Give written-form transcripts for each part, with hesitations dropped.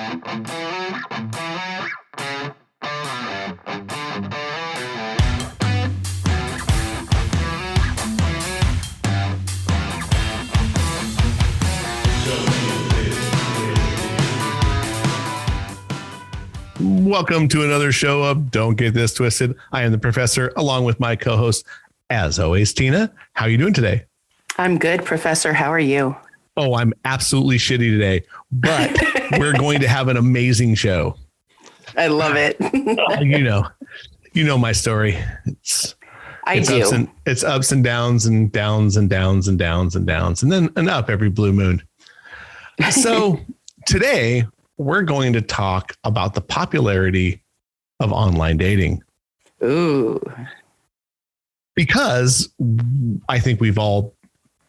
Welcome to another show of Don't Get This Twisted. I am the professor, along with my co-host, as always, Tina. How are you doing today? I'm good, Professor. How are you? Oh, I'm absolutely shitty today, but we're going to have an amazing show. I love it. you know my story. It's ups and downs and downs and downs and downs and downs and then an up every blue moon. So today we're going to talk about the popularity of online dating. Ooh. Because I think we've all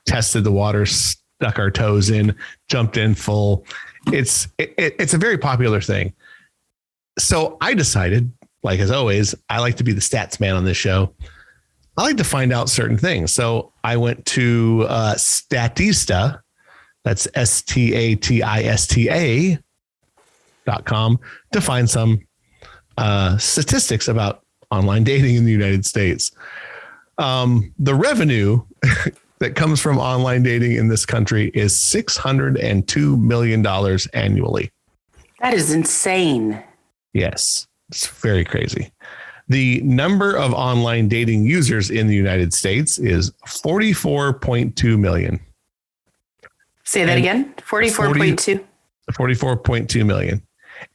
tested the water, stuck our toes in, jumped in full. It's a very popular thing. So I decided, like as always, I like to be the stats man on this show. I like to find out certain things. So I went to Statista, that's STATISTA.com, to find some statistics about online dating in the United States. The revenue that comes from online dating in this country is $602 million annually. That is insane. Yes, it's very crazy. The number of online dating users in the United States is 44.2 million. Say that again. 44.2. 44.2 million.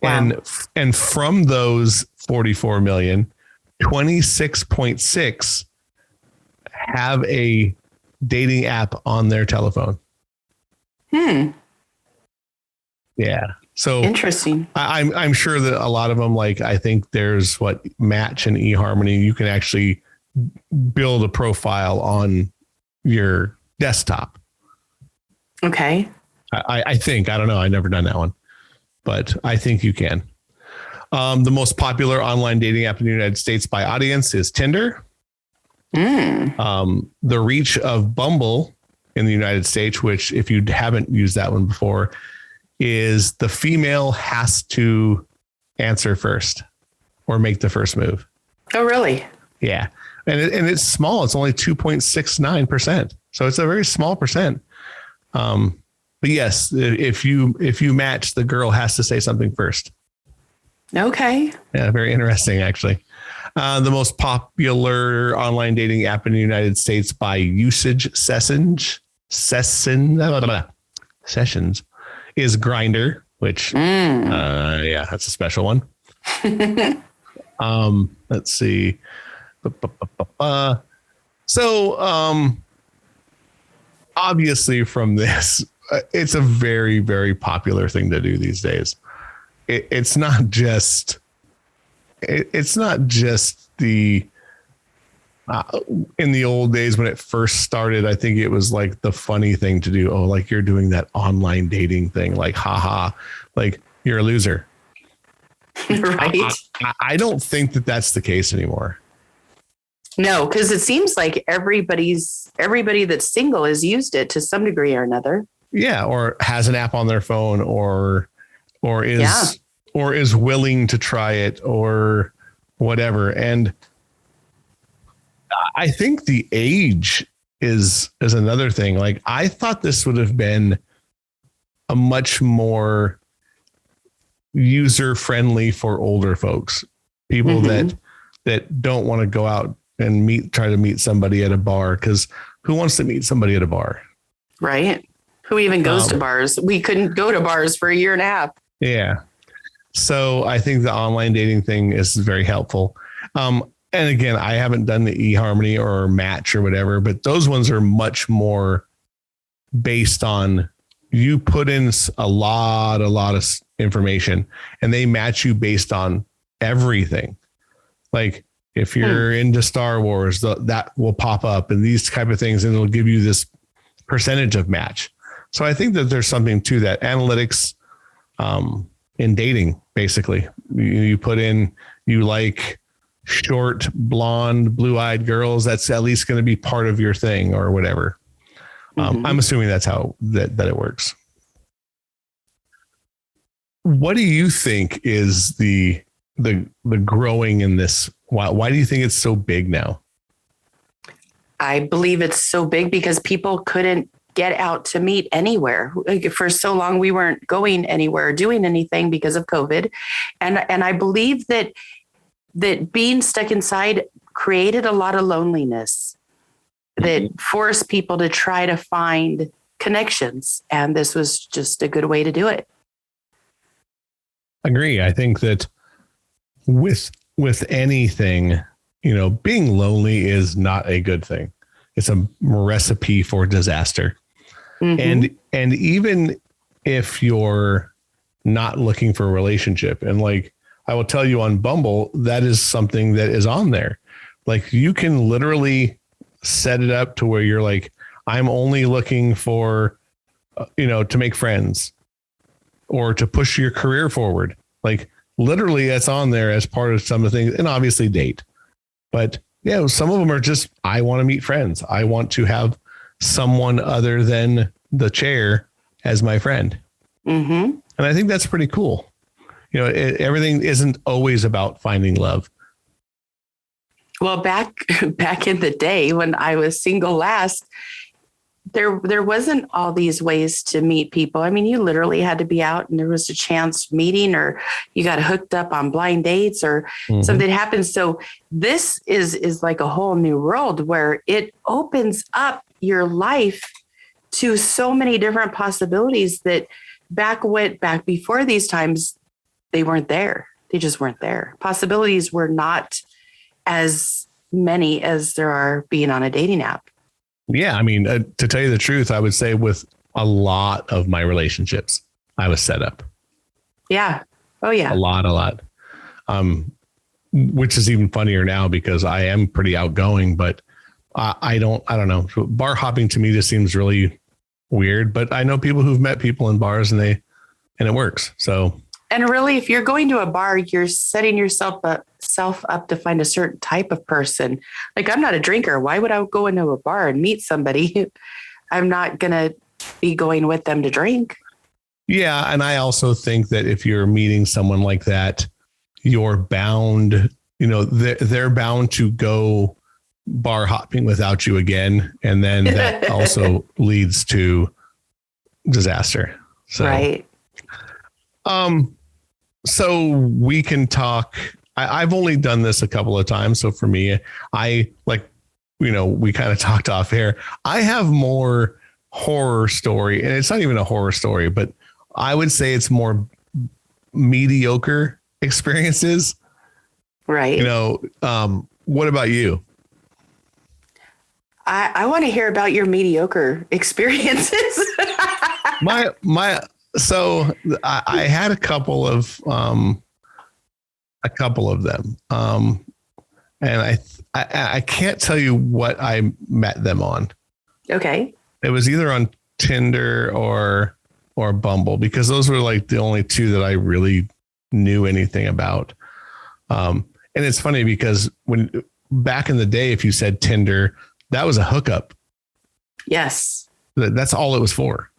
Wow. And from those 44 million, 26.6 have a dating app on their telephone. Yeah. So interesting. I'm sure that a lot of them, like, I think there's Match and eHarmony. You can actually build a profile on your desktop. Okay. I think, I don't know. I've never done that one, but I think you can. The most popular online dating app in the United States by audience is Tinder. The reach of Bumble in the United States, which if you haven't used that one before, is the female has to answer first or make the first move. Oh, really? Yeah. And it's small. It's only 2.69%. So it's a very small percent. But yes, if you match, the girl has to say something first. Okay. Yeah. Very interesting, actually. The most popular online dating app in the United States by usage sessions is Grindr, which, that's a special one. Let's see. So, obviously from this, it's a very, very popular thing to do these days. It's not just the, in the old days when it first started, I think it was like the funny thing to do. Oh, like you're doing that online dating thing, like, haha, like you're a loser. Right. I don't think that that's the case anymore. No, because it seems like everybody that's single has used it to some degree or another. Yeah. Or has an app on their phone or is willing to try it or whatever. And I think the age is another thing. Like, I thought this would have been a much more user friendly for older folks, people that don't want to go out and try to meet somebody at a bar, because who wants to meet somebody at a bar? Right. Who even goes to bars? We couldn't go to bars for a year and a half. Yeah. So I think the online dating thing is very helpful. And again, I haven't done the eHarmony or Match or whatever, but those ones are much more based on you put in a lot of information and they match you based on everything. Like if you're into Star Wars, that will pop up and these type of things, and it'll give you this percentage of match. So I think that there's something to that analytics in dating. Basically, you put in, you like short, blonde, blue-eyed girls. That's at least going to be part of your thing or whatever. I'm assuming that's how that it works. what do you think is the growing in this? Why do you think it's so big now? I believe it's so big because people couldn't get out to meet anywhere. Like for so long, we weren't going anywhere, doing anything because of COVID. And I believe that being stuck inside created a lot of loneliness that forced people to try to find connections. And this was just a good way to do it. Agree. I think that with anything, being lonely is not a good thing. It's a recipe for disaster. Mm-hmm. And even if you're not looking for a relationship, and like I will tell you on Bumble, that is something that is on there. Like you can literally set it up to where you're like, I'm only looking for, to make friends or to push your career forward. Like literally that's on there as part of some of the things, and obviously date. But yeah, some of them are just, I want to meet friends. I want to have someone other than the chair as my friend. Mm-hmm. And I think that's pretty cool. Everything isn't always about finding love. Well, back in the day when I was single last, there wasn't all these ways to meet people. I mean, you literally had to be out and there was a chance meeting, or you got hooked up on blind dates, or something happened. So this is like a whole new world where it opens up your life to so many different possibilities that back before these times, they weren't there. They just weren't there. Possibilities were not as many as there are being on a dating app. Yeah. I mean, to tell you the truth, I would say with a lot of my relationships, I was set up. Yeah. Oh yeah. A lot. Which is even funnier now because I am pretty outgoing, but I don't know. Bar hopping to me just seems really weird, but I know people who've met people in bars and it works. So. And really, if you're going to a bar, you're setting yourself up to find a certain type of person. Like, I'm not a drinker. Why would I go into a bar and meet somebody? I'm not going to be going with them to drink. Yeah. And I also think that if you're meeting someone like that, you're bound, they're bound to go bar hopping without you again. And then that also leads to disaster. So. Right. So we can talk. I've only done this a couple of times. So for me, we kind of talked off air. I have more horror story, and it's not even a horror story, but I would say it's more mediocre experiences. Right. What about you? I want to hear about your mediocre experiences. So I had a couple of them. And I can't tell you what I met them on. Okay. It was either on Tinder or Bumble, because those were like the only two that I really knew anything about. And it's funny because when back in the day, if you said Tinder, that was a hookup. Yes. That's all it was for.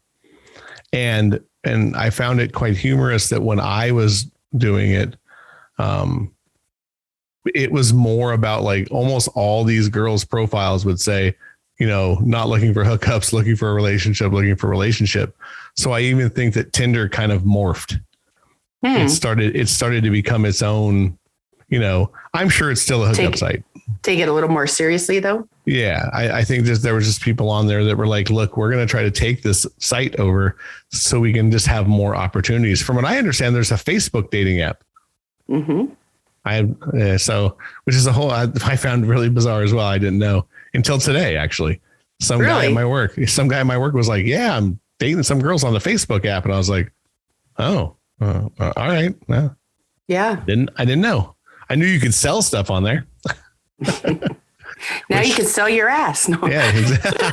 And I found it quite humorous that when I was doing it, it was more about like almost all these girls' profiles would say, not looking for hookups, looking for a relationship. So I even think that Tinder kind of morphed. It started to become its own, I'm sure it's still a hookup site. Take it a little more seriously though. Yeah. I think there was just people on there that were like, look, we're going to try to take this site over so we can just have more opportunities. From what I understand, there's a Facebook dating app. Mm-hmm. Which is a whole, I found really bizarre as well. I didn't know until today, actually. Some guy at my work was like, yeah, I'm dating some girls on the Facebook app. And I was like, oh, all right. Well, yeah. I didn't know. I knew you could sell stuff on there. Now you can sell your ass. No. Yeah, exactly.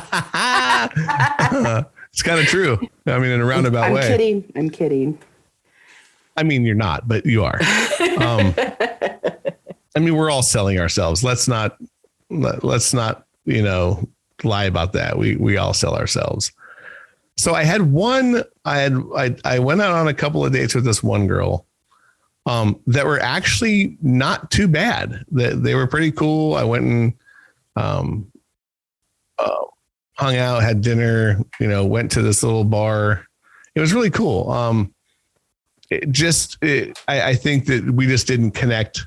It's kind of true. I mean, in a roundabout way. I'm kidding. I mean, you're not, but you are. I mean, we're all selling ourselves. Let's not, lie about that. We all sell ourselves. So I went out on a couple of dates with this one girl that were actually not too bad. They were pretty cool. I went and hung out, had dinner, went to this little bar. It was really cool. I think that we just didn't connect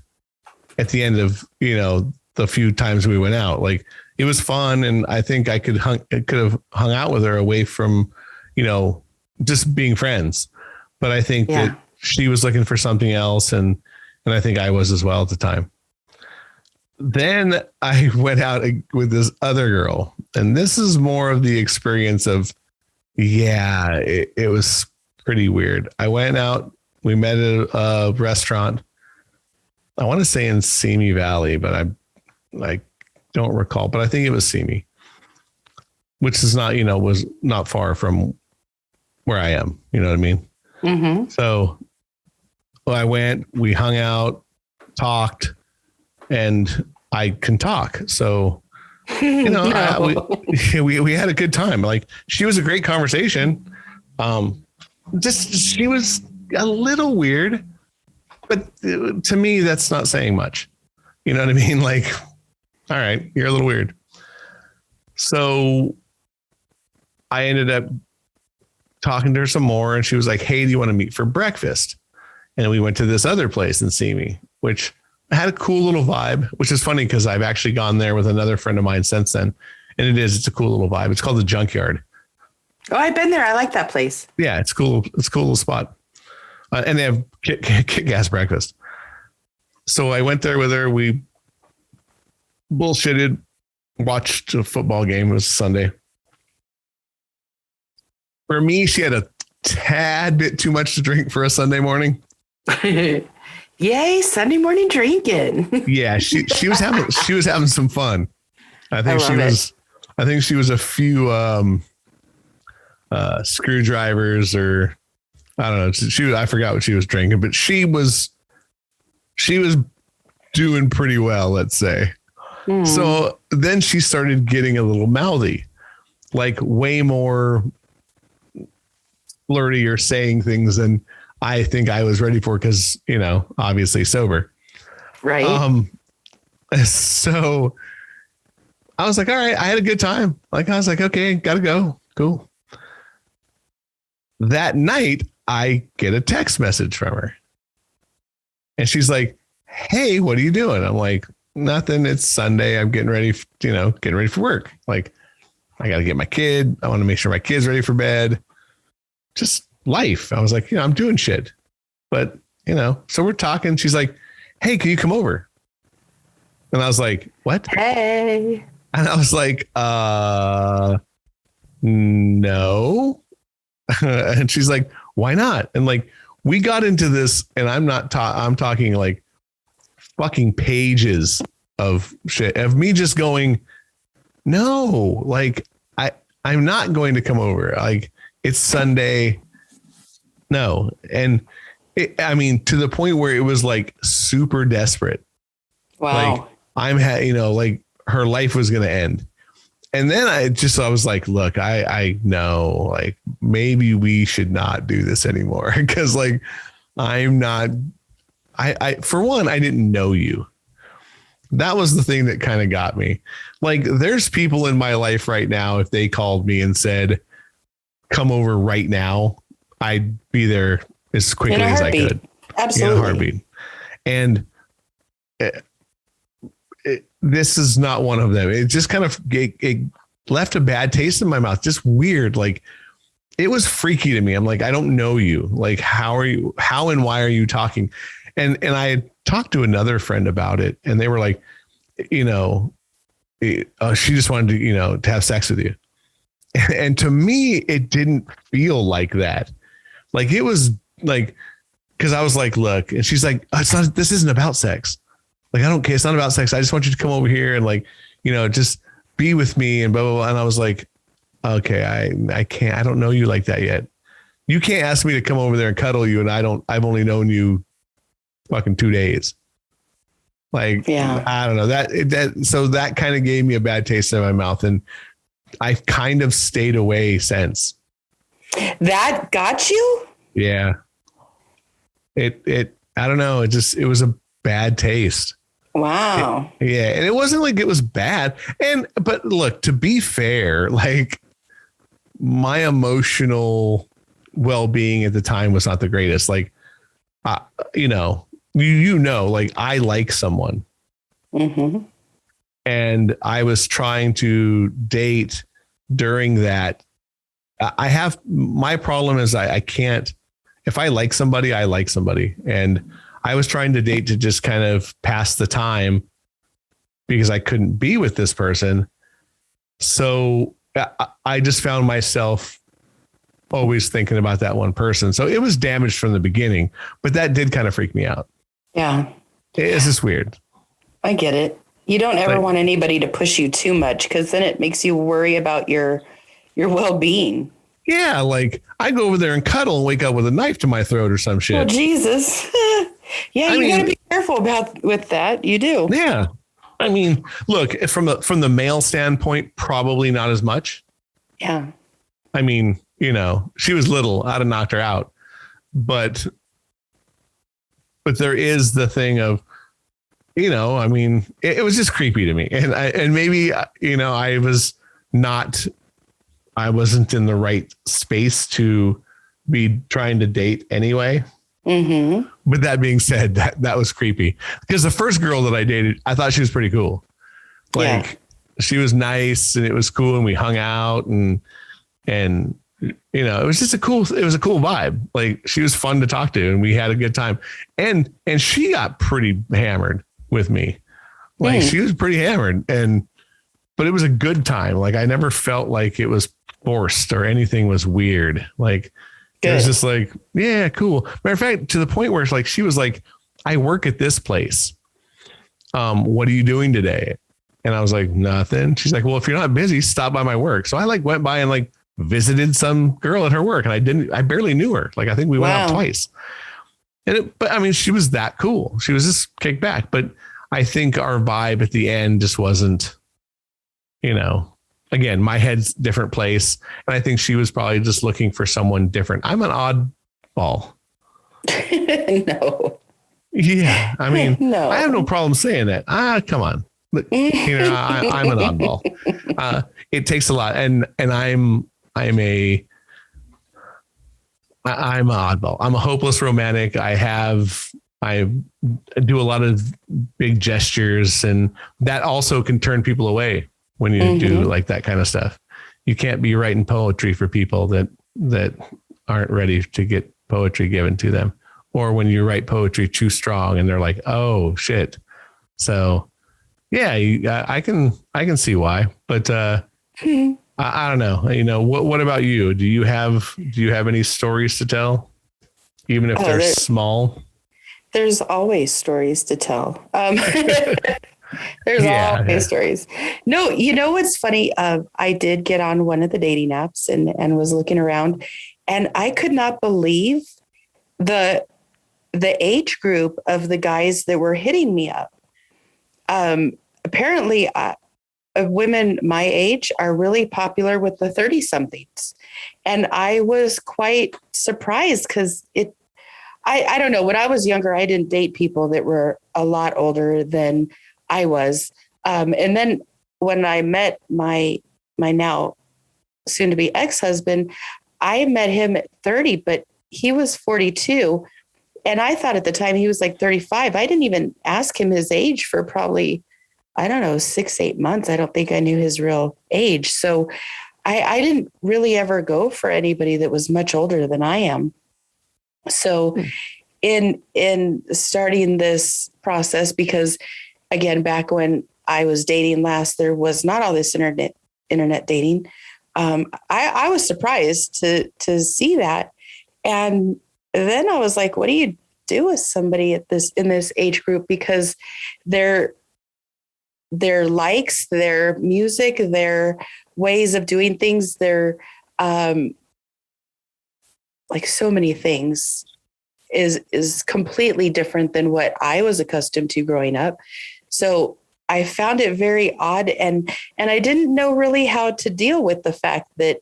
at the end of, the few times we went out. Like, it was fun. And I think I could have hung out with her away from, just being friends. But I think that she was looking for something else. And I think I was as well at the time. Then I went out with this other girl, and this is more of the experience of, it was pretty weird. I went out, we met at a restaurant. I want to say in Simi Valley, but I don't recall, but I think it was Simi, which is not, was not far from where I am. You know what I mean? Mm-hmm. So I went, we hung out, talked, and I can talk. So, we had a good time. Like, she was a great conversation. She was a little weird, but to me, that's not saying much. You know what I mean? Like, all right, you're a little weird. So I ended up talking to her some more, and she was like, "Hey, do you want to meet for breakfast?" And we went to this other place in Simi, which had a cool little vibe, which is funny because I've actually gone there with another friend of mine since then. And it's a cool little vibe. It's called the Junkyard. Oh, I've been there. I like that place. Yeah, it's cool. It's a cool little spot. And they have kick-ass breakfast. So I went there with her. We bullshitted, watched a football game. It was Sunday. For me, she had a tad bit too much to drink for a Sunday morning. Yay, Sunday morning drinking. Yeah, she was having some fun. I think she was a few screwdrivers, or I don't know. I forgot what she was drinking, but she was doing pretty well, let's say. So then she started getting a little mouthy, like way more flirty or saying things than I think I was ready for, because, obviously sober. Right. So I was like, all right, I had a good time. Like, I was like, okay, gotta go. Cool. That night, I get a text message from her, and she's like, "Hey, what are you doing?" I'm like, "Nothing. It's Sunday. I'm getting ready, getting ready for work. Like, I got to get my kid. I want to make sure my kid's ready for bed. Just life." I was like, I'm doing shit, but so we're talking. She's like, "Hey, can you come over?" And I was like, "What?" Hey. And I was like, no. And she's like, "Why not?" And like, we got into this, and I'm talking like fucking pages of shit of me just going, "No, like I'm not going to come over. Like, it's Sunday." No. And to the point where it was like super desperate. Wow. Like, like her life was going to end. And then I was like, look, I know, like, maybe we should not do this anymore. Cause like, I'm not, for one, I didn't know you. That was the thing that kind of got me. Like, there's people in my life right now, if they called me and said, "Come over right now," I'd be there as quickly as I could. Absolutely. In a heartbeat. And this is not one of them. It just kind of it left a bad taste in my mouth. Just weird. Like, it was freaky to me. I'm like, I don't know you. Like, how and why are you talking? And I had talked to another friend about it, and they were like, she just wanted to, to have sex with you. And to me, it didn't feel like that. Like, it was like, because I was like, look, and she's like, this isn't about sex. Like, I don't care. It's not about sex. I just want you to come over here and like, just be with me and blah, blah, blah. And I was like, okay, I can't, I don't know you like that yet. You can't ask me to come over there and cuddle you. And I've only known you fucking 2 days. Like, yeah. I don't know so that kind of gave me a bad taste in my mouth. And I've kind of stayed away since. That got you? Yeah. I don't know. It was a bad taste. Wow. Yeah. And it wasn't like it was bad. But look, to be fair, like my emotional well-being at the time was not the greatest. Like, you know, like I like someone. Mm-hmm. And I was trying to date during that. My problem is I can't, if I like somebody, I like somebody. And I was trying to date to just kind of pass the time because I couldn't be with this person. So I just found myself always thinking about that one person. So it was damaged from the beginning, but that did kind of freak me out. Yeah. It's just weird. I get it. You don't ever want anybody to push you too much because then it makes you worry about your well-being. Yeah, like I go over there and cuddle and wake up with a knife to my throat or some shit. Oh, Jesus. Yeah, you got to be careful with that. You do. Yeah. I mean, look, from the male standpoint, probably not as much. Yeah. I mean, you know, she was little, I'd have knocked her out. But there is the thing of, you know, I mean, it was just creepy to me. And maybe, you know, I wasn't in the right space to be trying to date anyway. Mm-hmm. But that being said, that was creepy because the first girl that I dated, I thought she was pretty cool. Like she was nice and it was cool. And we hung out and, you know, it was a cool vibe. Like she was fun to talk to and we had a good time and she got pretty hammered with me. Like she was pretty hammered but it was a good time. Like I never felt like it was forced or anything was weird. Like it was just like, yeah, cool. Matter of fact, to the point where it's like, she was like, I work at this place. What are you doing today? And I was like, nothing. She's like, well, if you're not busy, stop by my work. So I like went by and like visited some girl at her work and I barely knew her. Like, I think we went out twice. But I mean, she was that cool. She was just kicked back. But I think our vibe at the end just wasn't, you know, again, my head's different place. And I think she was probably just looking for someone different. I'm an oddball. No. Yeah. I mean, no. I have no problem saying that. Come on. You know, I'm an oddball. It takes a lot. And I'm an oddball. I'm a hopeless romantic. I do a lot of big gestures and that also can turn people away. When you do like that kind of stuff, you can't be writing poetry for people that aren't ready to get poetry given to them. Or when you write poetry too strong and they're like, oh shit. So yeah, I can see why, but I don't know. You know, what about you? Do you have any stories to tell? Even if they're small? There's always stories to tell. There's always stories. No, you know what's funny? I did get on one of the dating apps and was looking around, and I could not believe the age group of the guys that were hitting me up. Apparently, women my age are really popular with the 30-somethings, and I was quite surprised because I don't know. When I was younger, I didn't date people that were a lot older than I was. And then when I met my now soon to be ex-husband, I met him at 30, but he was 42. And I thought at the time he was like 35. I didn't even ask him his age for probably, I don't know, 6-8 months. I don't think I knew his real age. So I didn't really ever go for anybody that was much older than I am. So in starting this process, because again, back when I was dating last, there was not all this internet dating. I was surprised to see that. And then I was like, what do you do with somebody in this age group? Because their likes, their music, their ways of doing things, their like so many things is completely different than what I was accustomed to growing up. So I found it very odd and I didn't know really how to deal with the fact that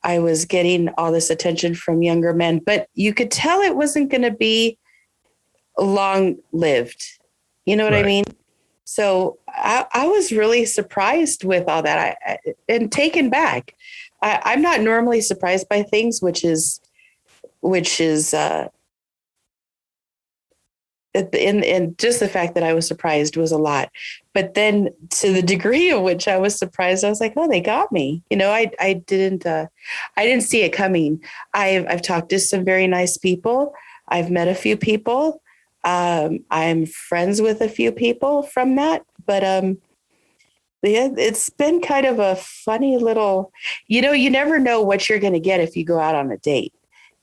I was getting all this attention from younger men, but you could tell it wasn't going to be long lived. You know what I mean? So I was really surprised with all that and taken back. I'm not normally surprised by things, which is and just the fact that I was surprised was a lot. But then to the degree of which I was surprised, I was like, oh, they got me. I didn't see it coming. I've talked to some very nice people. I've met a few people. I'm friends with a few people from that, but yeah, it's been kind of a funny little, you never know what you're going to get if you go out on a date.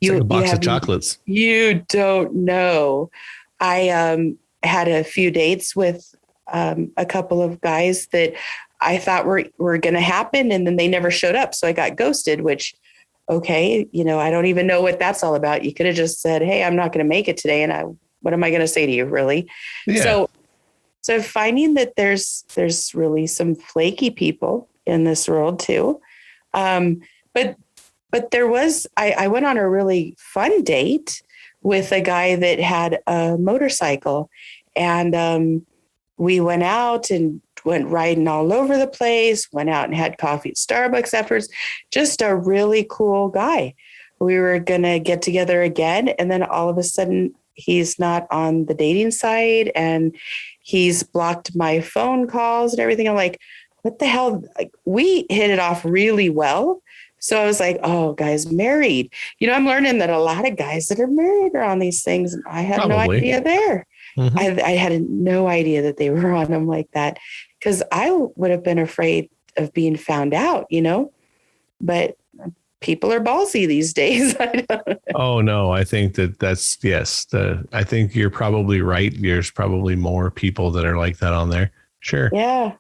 It's like a box of chocolates. You don't know. I had a few dates with a couple of guys that I thought were going to happen, and then they never showed up. So I got ghosted, which, okay, I don't even know what that's all about. You could have just said, hey, I'm not going to make it today. And what am I going to say to you, really? Yeah. So finding that there's really some flaky people in this world too. But there was, I went on a really fun date with a guy that had a motorcycle, and we went out and went riding all over the place, went out and had coffee at Starbucks afterwards. Just a really cool guy. We were going to get together again. And then all of a sudden he's not on the dating site and he's blocked my phone calls and everything. I'm like, what the hell? Like, we hit it off really well. So I was like, oh, guys, married. I'm learning that a lot of guys that are married are on these things. And I had no idea there. Mm-hmm. I had no idea that they were on them like that, because I would have been afraid of being found out, but people are ballsy these days. Oh, no, I think that's yes. I think you're probably right. There's probably more people that are like that on there. Sure. Yeah.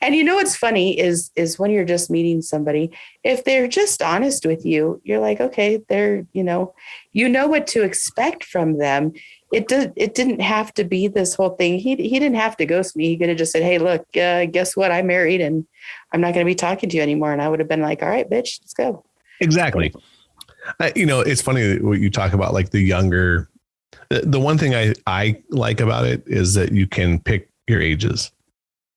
And what's funny is when you're just meeting somebody, if they're just honest with you, you're like, okay, they're, you know what to expect from them. It didn't have to be this whole thing. He didn't have to ghost me. He could have just said, hey, look, guess what? I'm married and I'm not going to be talking to you anymore. And I would have been like, all right, bitch, let's go. Exactly. It's funny what you talk about, like the younger, the one thing I like about it is that you can pick your ages.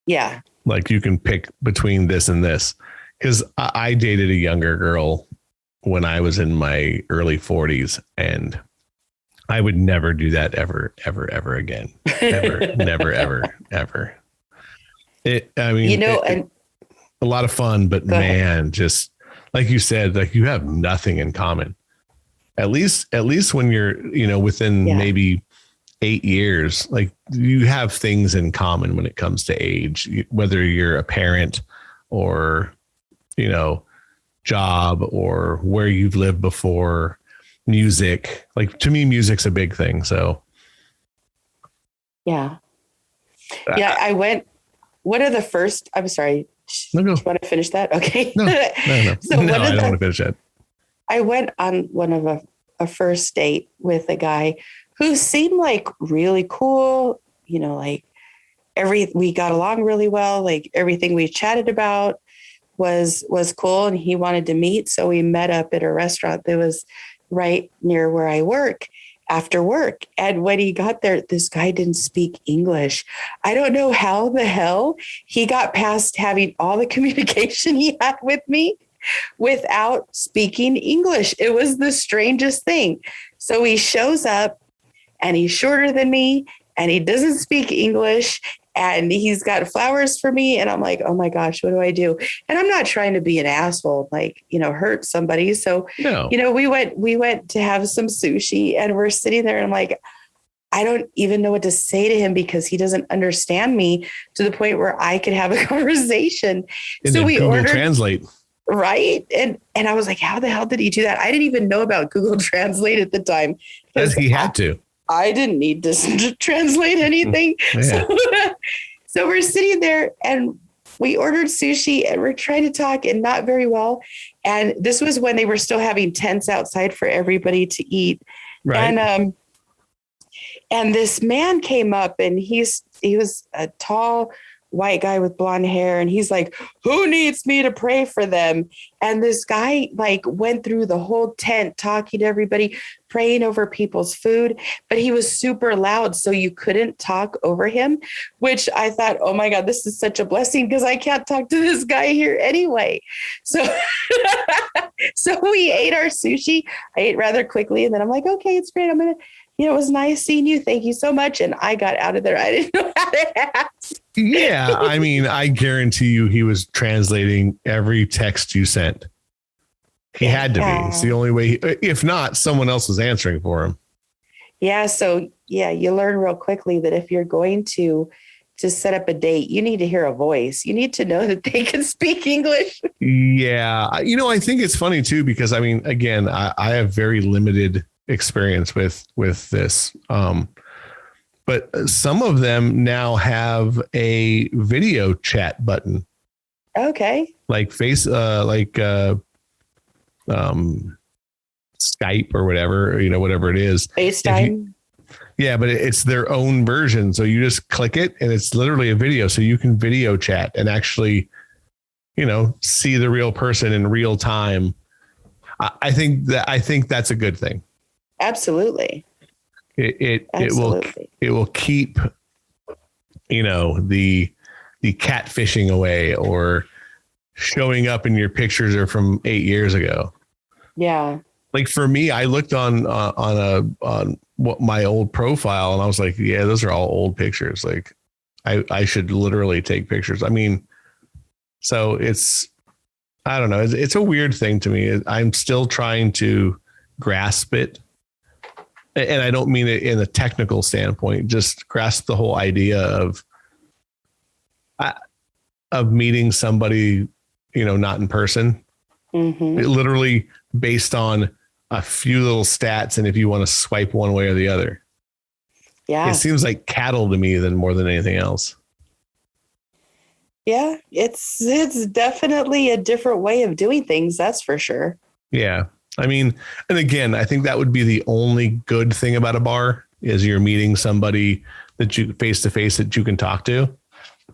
Yeah. Like you can pick between this and this, because I dated a younger girl when I was in my early 40s, and I would never do that ever, ever, ever again. Ever, never, ever, ever. A lot of fun, but man, just like you said, like you have nothing in common. At least when you're, within maybe 8 years, like you have things in common when it comes to age, whether you're a parent or, job or where you've lived before, music. Like to me, music's a big thing. So. Yeah. Yeah. I went, what are the first, I'm sorry. No, go. Do you want to finish that? Okay. No. So no, I don't want to finish that. I went on one of a first date with a guy who seemed like really cool, like we got along really well. Like everything we chatted about was cool, and he wanted to meet. So we met up at a restaurant that was right near where I work after work. And when he got there, this guy didn't speak English. I don't know how the hell he got past having all the communication he had with me without speaking English. It was the strangest thing. So he shows up and he's shorter than me and he doesn't speak English and he's got flowers for me. And I'm like, oh my gosh, what do I do? And I'm not trying to be an asshole, like, hurt somebody. So, no. We went to have some sushi and we're sitting there and I'm like, I don't even know what to say to him because he doesn't understand me to the point where I could have a conversation. So we Google ordered Translate. Right. And I was like, how the hell did he do that? I didn't even know about Google Translate at the time. Because he had to. I didn't need to translate anything. Yeah. So we're sitting there and we ordered sushi and we're trying to talk and not very well. And this was when they were still having tents outside for everybody to eat. Right. And this man came up and he was a tall white guy with blonde hair. And he's like, who needs me to pray for them? And this guy like went through the whole tent talking to everybody, praying over people's food, but he was super loud. So you couldn't talk over him, which I thought, oh my God, this is such a blessing because I can't talk to this guy here anyway. So, so we ate our sushi. I ate rather quickly. And then I'm like, okay, it's great. It was nice seeing you. Thank you so much. And I got out of there. I didn't know how to ask. Yeah. I mean, I guarantee you he was translating every text you sent. He had to be. It's the only way. If not, someone else was answering for him. Yeah. So, yeah, you learn real quickly that if you're going to set up a date, you need to hear a voice. You need to know that they can speak English. Yeah. I think it's funny, too, because, I mean, again, I have very limited experience with this. But some of them now have a video chat button. Okay. Like Skype or whatever, whatever it is. FaceTime. Yeah, but it's their own version. So you just click it and it's literally a video. So you can video chat and actually, see the real person in real time. I think that's a good thing. Absolutely. It will keep, the catfishing away or showing up in your pictures are from 8 years ago. Yeah. Like for me, I looked on what my old profile and I was like, yeah, those are all old pictures. Like I should literally take pictures. I mean, so I don't know. It's a weird thing to me. I'm still trying to grasp it. And I don't mean it in a technical standpoint, just grasp the whole idea of meeting somebody, not in person. Mm-hmm. It literally based on a few little stats. And if you want to swipe one way or the other, yeah, it seems like cattle to me than more than anything else. Yeah, it's definitely a different way of doing things. That's for sure. Yeah. I mean, and again, I think that would be the only good thing about a bar is you're meeting somebody that you face to face that you can talk to.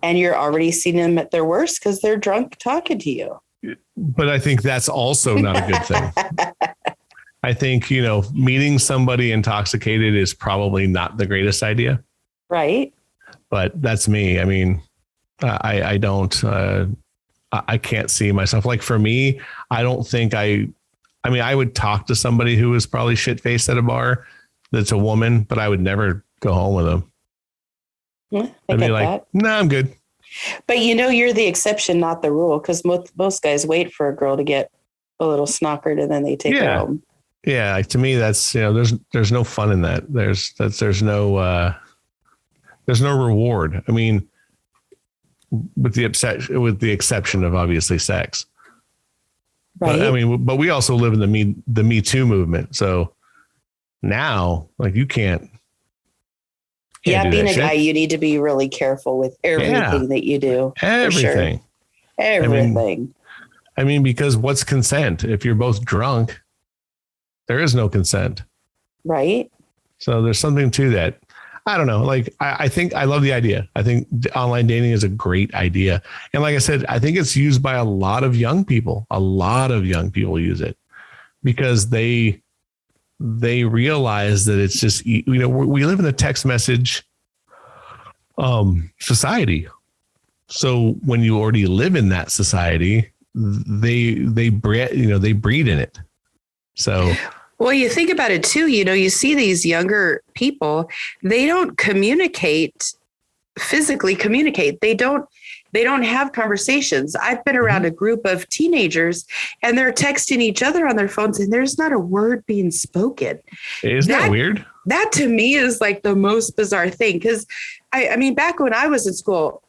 And you're already seeing them at their worst because they're drunk talking to you. But I think that's also not a good thing. I think, meeting somebody intoxicated is probably not the greatest idea. Right. But that's me. I mean, I don't, I can't see myself. Like for me, I don't think I would talk to somebody who was probably shit-faced at a bar that's a woman, but I would never go home with them. Yeah, I'd be like, no, I'm good. But you're the exception, not the rule, because most guys wait for a girl to get a little snockered and then they take her home. Yeah, to me, that's there's no fun in that. There's no reward. I mean, with the exception of obviously sex. Right. But we also live in the Me Too movement. So now, like, you can't. Yeah, being a guy, you need to be really careful with everything that you do. Everything. Sure. Everything. I mean, because what's consent? If you're both drunk, there is no consent. Right. So there's something to that. I don't know. Like, I think I love the idea. I think online dating is a great idea. And like I said, I think it's used by a lot of young people. A lot of young people use it because they realize that it's just, we live in a text message society. So when you already live in that society, they breed in it. So. Well, you think about it too, you see these younger people, they don't physically communicate. They don't have conversations. I've been around a group of teenagers and they're texting each other on their phones and there's not a word being spoken. Isn't that weird? That to me is like the most bizarre thing. Because I mean, back when I was in school,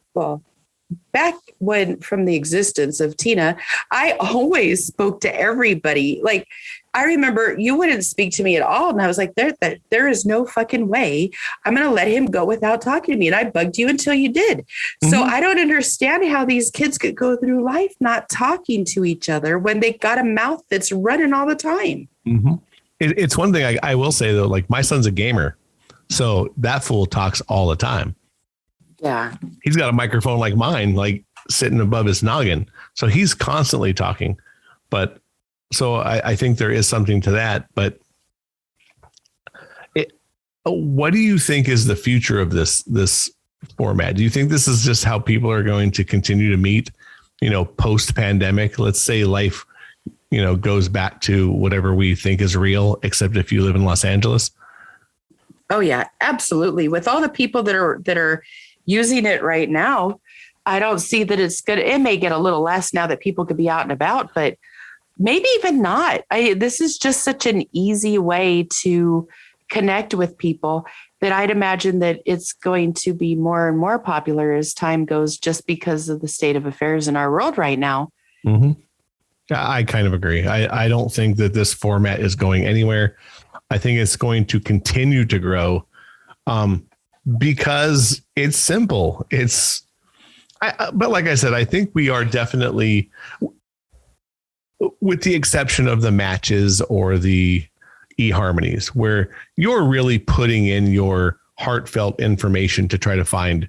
back when from the existence of Tina, I always spoke to everybody. Like, I remember you wouldn't speak to me at all. And I was like, there is no fucking way I'm going to let him go without talking to me. And I bugged you until you did. Mm-hmm. So I don't understand how these kids could go through life not talking to each other when they got a mouth that's running all the time. Mm-hmm. It's one thing I will say, though, like my son's a gamer. So that fool talks all the time. Yeah. He's got a microphone like mine, like sitting above his noggin. So he's constantly talking. But so I think there is something to that. But what do you think is the future of this format? Do you think this is just how people are going to continue to meet, post pandemic? Let's say life, goes back to whatever we think is real, except if you live in Los Angeles. Oh yeah, absolutely. With all the people that are using it right now, I don't see that it's good. It may get a little less now that people could be out and about, but maybe even not. This is just such an easy way to connect with people that I'd imagine that it's going to be more and more popular as time goes, just because of the state of affairs in our world right now. Mm-hmm. I kind of agree. I don't think that this format is going anywhere. I think it's going to continue to grow because it's simple. But like I said, I think we are definitely, with the exception of the matches or the eHarmonies, where you're really putting in your heartfelt information to try to find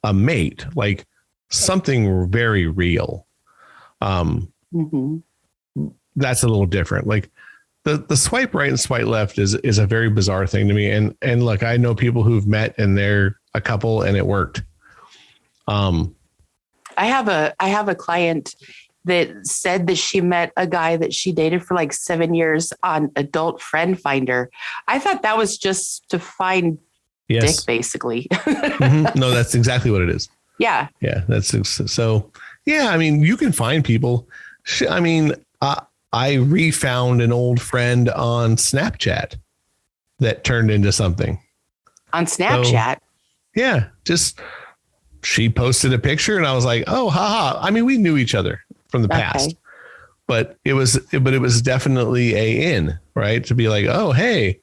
a mate, like something very real. That's a little different. Like the swipe right and swipe left is a very bizarre thing to me. And look, I know people who've met and they're a couple and it worked. I have a client that said that she met a guy that she dated for like 7 years on Adult Friend Finder. I thought that was just to find dick, basically. No, that's exactly what it is. Yeah. Yeah. That's so. Yeah. I mean, you can find people. I mean, I refound an old friend on Snapchat that turned into something. On Snapchat? So, yeah. Just she posted a picture and I was like, oh, haha. I mean, we knew each other from the past, but it was definitely a in, right? To be like, oh, hey,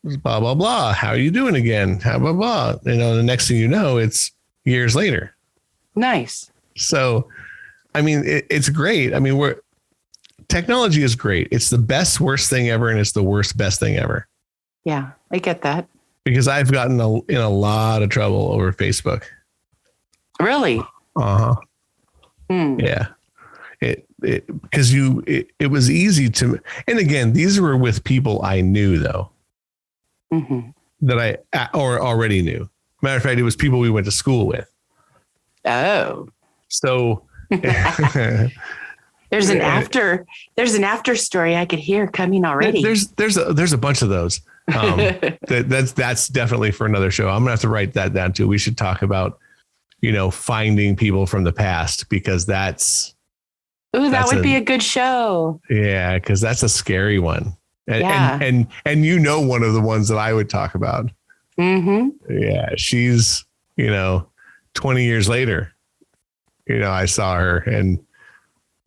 blah, blah, blah. How are you doing again? Blah, blah, blah. The next thing you know, it's years later. Nice. So, I mean, it's great. I mean, technology is great. It's the best, worst thing ever. And it's the worst, best thing ever. Yeah, I get that. Because I've gotten in a lot of trouble over Facebook. Really? Uh-huh. Yeah. Because it was easy to, and again, these were with people I knew though, that I already knew. Matter of fact, it was people we went to school with. Oh, so there's an after story I could hear coming already. There's a bunch of those. That's definitely for another show. I'm gonna have to write that down too. We should talk about, finding people from the past, because that would be a good show. Yeah, because that's a scary one. And, yeah. and one of the ones that I would talk about. Yeah, she's 20 years later. I saw her and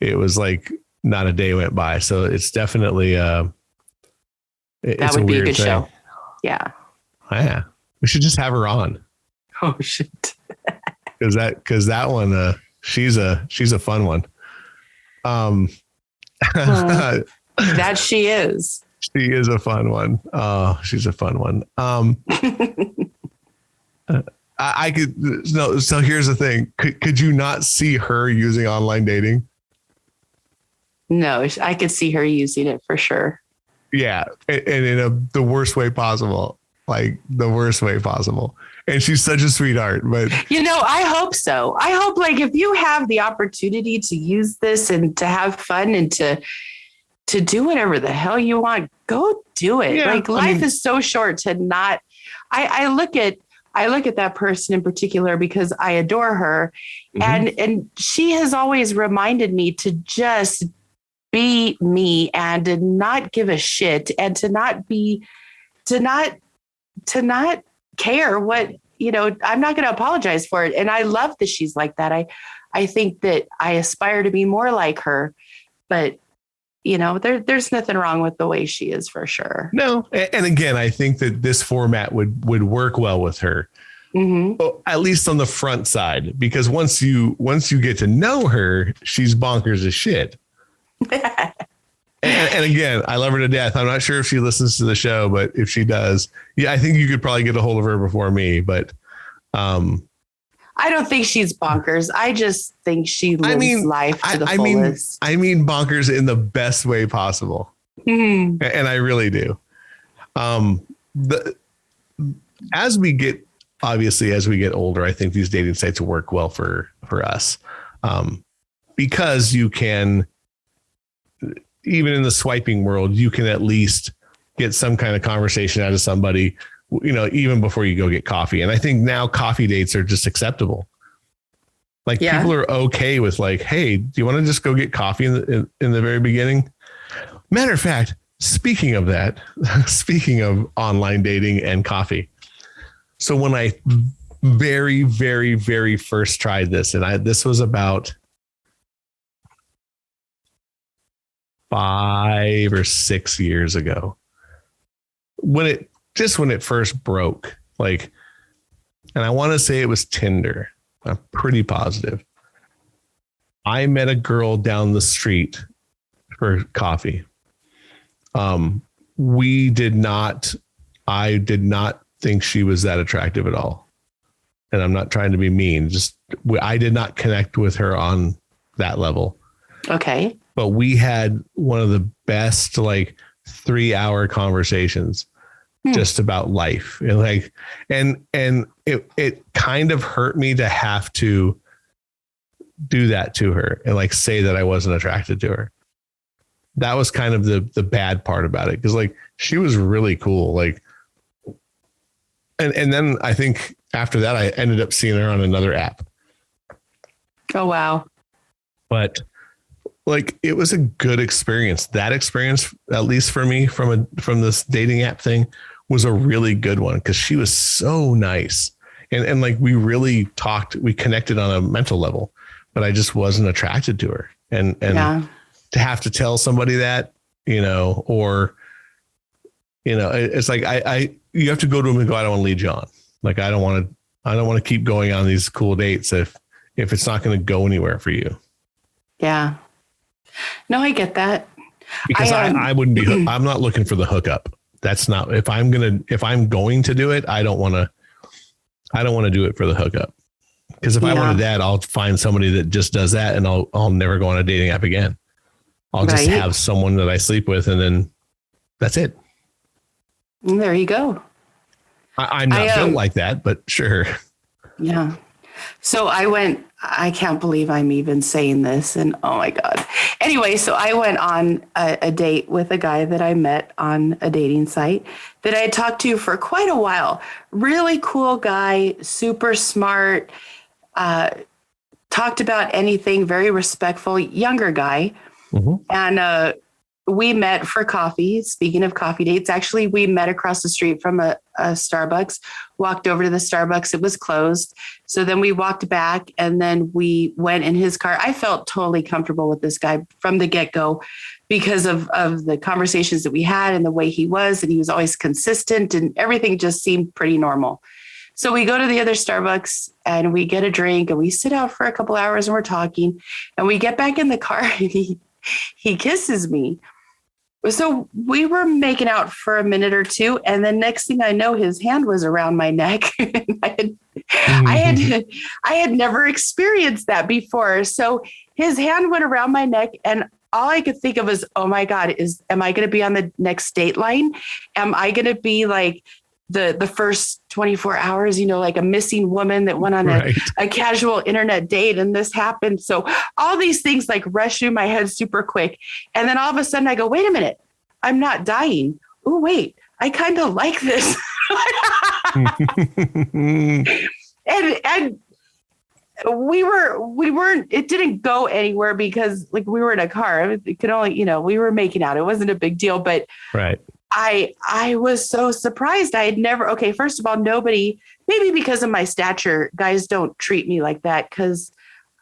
it was like not a day went by. So it's definitely that would be a good show. Yeah. Yeah, we should just have her on. Oh shit. Because that one, she's a fun one. That she is. She is a fun one. Oh, she's a fun one. I could no. So here's the thing: could you not see her using online dating? No, I could see her using it for sure. Yeah, and in the worst way possible, like the worst way possible. And she's such a sweetheart. But I hope so. I hope, like, if you have the opportunity to use this and to have fun and to do whatever the hell you want, go do it. Yeah, like, life is so short to not. I look at that person in particular because I adore her, and she has always reminded me to just be me and to not give a shit and to not care what, I'm not going to apologize for it. And I love that she's like that. I think that I aspire to be more like her, but there's nothing wrong with the way she is, for sure. No. And again, I think that this format would work well with her, at least on the front side, because once you get to know her, she's bonkers as shit. And again, I love her to death. I'm not sure if she listens to the show, but if she does, yeah, I think you could probably get a hold of her before me. But I don't think she's bonkers. I just think she lives life to the fullest. I mean bonkers in the best way possible. And I really do. As we get older, I think these dating sites work well for us. Because you can, even in the swiping world, you can at least get some kind of conversation out of somebody, even before you go get coffee. And I think now coffee dates are just acceptable. Like people are okay with like, hey, do you want to just go get coffee in the very beginning? Matter of fact, speaking of that, speaking of online dating and coffee. So when I very, very, very first tried this, and this was about 5 or 6 years ago, when it first broke, like, and I want to say it was Tinder. I'm pretty positive. I met a girl down the street for coffee. I did not think she was that attractive at all. And I'm not trying to be mean. I did not connect with her on that level. Okay. But we had one of the best, 3-hour conversations just about life. And it kind of hurt me to have to do that to her and say that I wasn't attracted to her. That was kind of the bad part about it. Cause she was really cool. And then I think after that, I ended up seeing her on another app. Oh, wow. But it was a good experience. That experience, at least for me from this dating app thing, was a really good one. Cause she was so nice. And we really talked, we connected on a mental level, but I just wasn't attracted to her. And to have to tell somebody that, or, it's you have to go to them and go, I don't want to lead you on. I don't want to keep going on these cool dates if it's not going to go anywhere for you. Yeah. No, I get that. Because I wouldn't be, I'm not looking for the hookup. That's not, if I'm going to do it, I don't want to do it for the hookup. Because if I wanted that, I'll find somebody that just does that and I'll never go on a dating app again. I'll just have someone that I sleep with and then that's it. There you go. I'm not built like that, but sure. Yeah. So I can't believe I'm even saying this. And oh my God. Anyway, so I went on a date with a guy that I met on a dating site that I had talked to for quite a while. Really cool guy, super smart, talked about anything, very respectful, younger guy. Mm-hmm. And we met for coffee. Speaking of coffee dates, actually, we met across the street from a Starbucks, walked over to the Starbucks. It was closed. So then we walked back and then we went in his car. I felt totally comfortable with this guy from the get-go because of the conversations that we had and the way he was. And he was always consistent and everything just seemed pretty normal. So we go to the other Starbucks and we get a drink and we sit out for a couple hours and we're talking and we get back in the car and he kisses me. So we were making out for a minute or two. And then next thing I know, his hand was around my neck. I had never experienced that before. So his hand went around my neck and all I could think of was, oh my God, am I going to be on the next date line? Am I going to be like the first 24 hours, like a missing woman that went on a casual internet date and this happened. So all these things rush through my head super quick. And then all of a sudden I go, wait a minute, I'm not dying. Oh, wait, I kind of like this. and we weren't, it didn't go anywhere because we were in a car. It could only, we were making out. It wasn't a big deal, but I was so surprised. I had never, first of all, maybe because of my stature, guys don't treat me like that because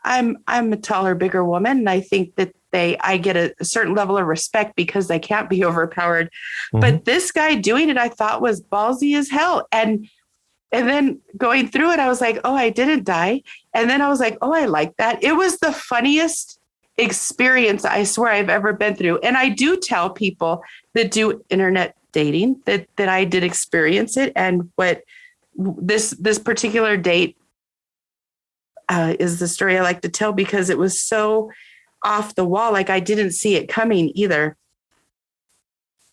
I'm a taller, bigger woman. And I think that I get a certain level of respect because they can't be overpowered. Mm-hmm. But this guy doing it, I thought was ballsy as hell. And then going through it, I was like, oh, I didn't die. And then I was like, oh, I like that. It was the funniest experience I swear I've ever been through. And I do tell people that do internet dating that I did experience it. And what this particular date is the story I like to tell because it was so off the wall. Like I didn't see it coming either.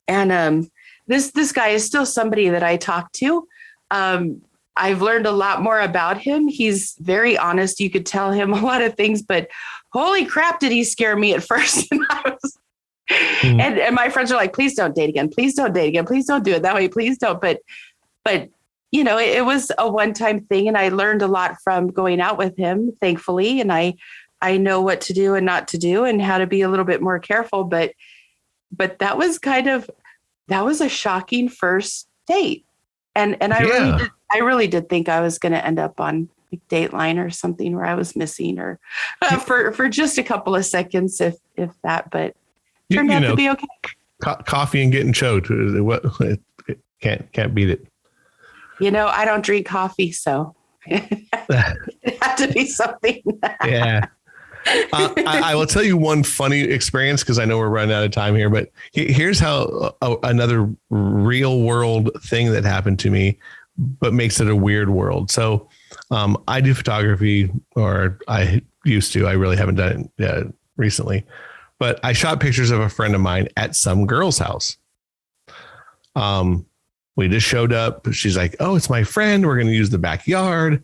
And this guy is still somebody that I talk to. I've learned a lot more about him. He's very honest. You could tell him a lot of things, but holy crap, did he scare me at first? And my friends are like, please don't date again. Please don't date again. Please don't do it that way. Please don't. But you know, it was a one-time thing, and I learned a lot from going out with him, thankfully. And I know what to do and not to do, and how to be a little bit more careful. But that was a shocking first date. And I really did think I was going to end up on like Dateline or something where I was missing, or for just a couple of seconds, if that. But turned out to be okay. Coffee and getting choked. It can't beat it. You know, I don't drink coffee, so it had to be something. Yeah. I will tell you one funny experience because I know we're running out of time here, but here's how another real world thing that happened to me, but makes it a weird world. So I do photography, or I used to. I really haven't done it recently, but I shot pictures of a friend of mine at some girl's house. We just showed up. She's like, "Oh, it's my friend. We're going to use the backyard."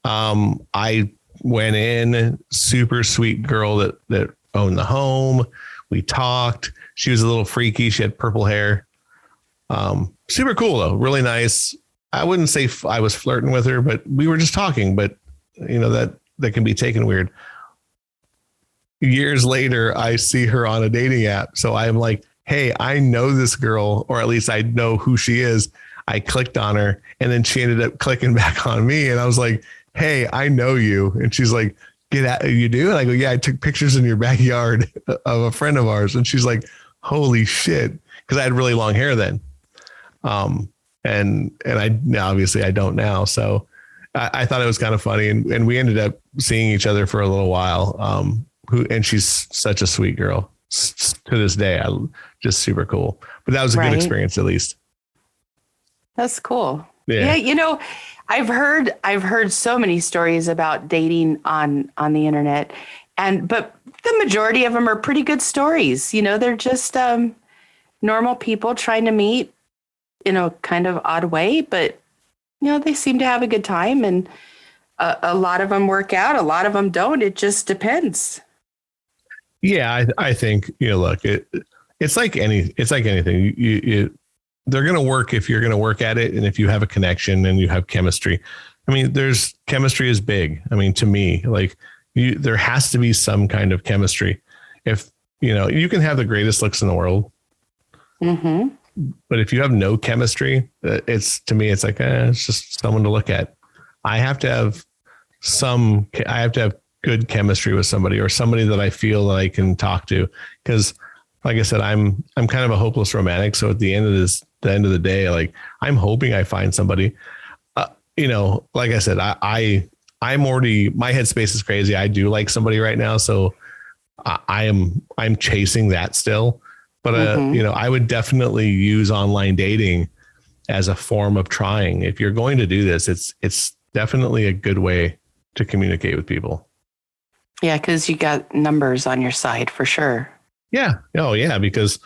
I went in, super sweet girl that owned the home. We talked. She was a little freaky. She had purple hair. Super cool though. Really nice. I wouldn't say I was flirting with her, but we were just talking, but you know, that can be taken weird. Years later, I see her on a dating app. So I'm like, hey, I know this girl, or at least I know who she is. I clicked on her, and then she ended up clicking back on me. And I was like, hey, I know you. And she's like, get out. You do? And I go, yeah, I took pictures in your backyard of a friend of ours. And she's like, holy shit. Cause I had really long hair then. And I obviously I don't now. So I thought it was kind of funny. And we ended up seeing each other for a little while. And she's such a sweet girl to this day. Just super cool, but that was a good experience at least. That's cool. Yeah. You know, I've heard so many stories about dating on the internet, but the majority of them are pretty good stories. You know, they're just normal people trying to meet in a kind of odd way, but you know, they seem to have a good time, and a lot of them work out. A lot of them don't. It just depends. Yeah, I think, you know, look, it's like anything. They're going to work if you're going to work at it, and if you have a connection and you have chemistry. I mean, chemistry is big. I mean, to me, like there has to be some kind of chemistry. If you know, you can have the greatest looks in the world, but if you have no chemistry, it's like it's just someone to look at. I have to have good chemistry with somebody, or somebody that I feel that I can talk to. Because like I said, I'm kind of a hopeless romantic. So at the end of the day, like I'm hoping I find somebody, you know, like I said, I'm already, my headspace is crazy. I do like somebody right now. So I'm chasing that still, but you know, I would definitely use online dating as a form of trying. If you're going to do this, it's definitely a good way to communicate with people. Yeah, because you got numbers on your side for sure. Yeah. Oh, yeah. Because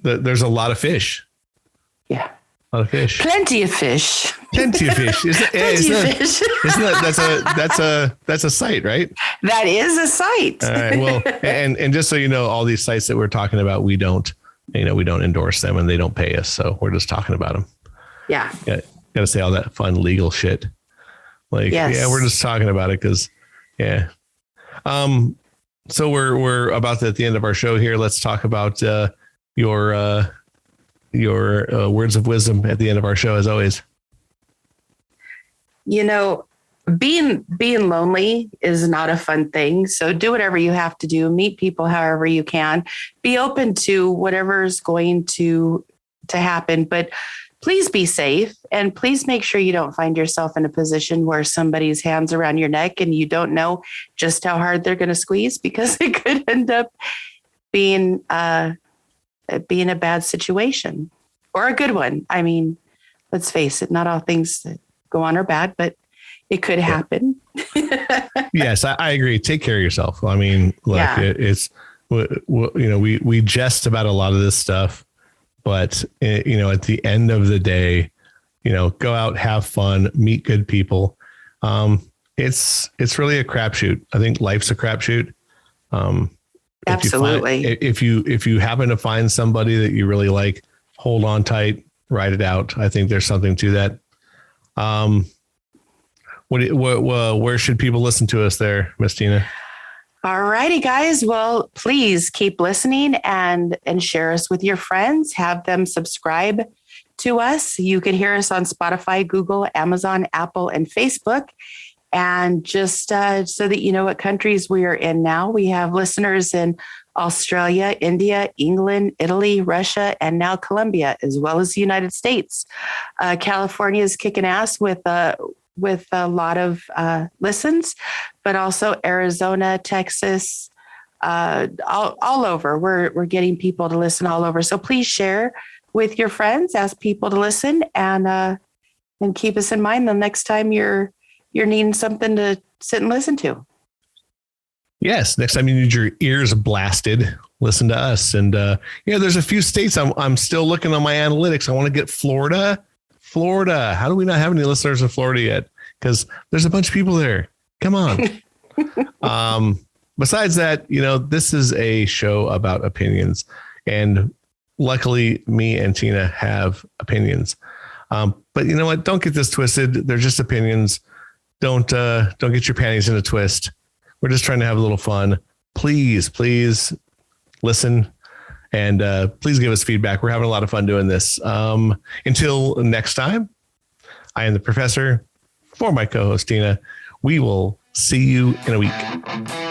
there's a lot of fish. Yeah. A lot of fish. Plenty of fish. Plenty of fish. Plenty of fish. That's a site, right? That is a site. All right. Well, and just so you know, all these sites that we're talking about, we don't endorse them, and they don't pay us. So we're just talking about them. Yeah. Got to say all that fun legal shit. Like, yeah, we're just talking about it because, yeah. So we're about at the end of our show here. Let's talk about your words of wisdom at the end of our show, as always. You know, being lonely is not a fun thing. So do whatever you have to do. Meet people however you can. Be open to whatever's going to happen, but please be safe, and please make sure you don't find yourself in a position where somebody's hands around your neck and you don't know just how hard they're going to squeeze, because it could end up being a bad situation, or a good one. I mean, let's face it, not all things that go on are bad, but it could happen. Yes, I agree. Take care of yourself. I mean, look, it's, we jest about a lot of this stuff, but at the end of the day, go out, have fun, meet good people. It's really a crapshoot. I think life's a crapshoot. Absolutely. If you happen to find somebody that you really like, hold on tight, ride it out. I think there's something to that. Where should people listen to us there, Miss Tina? All righty, guys. Well, please keep listening and share us with your friends. Have them subscribe to us. You can hear us on Spotify, Google, Amazon, Apple, and Facebook. And just so that you know what countries we are in now, we have listeners in Australia, India, England, Italy, Russia, and now Colombia, as well as the United States. California is kicking ass with a lot of listens, but also Arizona, Texas, all over. We're getting people to listen all over. So please share with your friends, ask people to listen, and keep us in mind the next time you're needing something to sit and listen to. Yes. Next time you need your ears blasted, listen to us. And, there's a few states I'm still looking on my analytics. I want to get Florida. How do we not have any listeners in Florida yet? Because there's a bunch of people there. Come on. Besides that, this is a show about opinions, and luckily me and Tina have opinions. But you know what? Don't get this twisted. They're just opinions. Don't get your panties in a twist. We're just trying to have a little fun. Please listen, and please give us feedback. We're having a lot of fun doing this. Until next time, I am the professor. For my co-host Tina, we will see you in a week.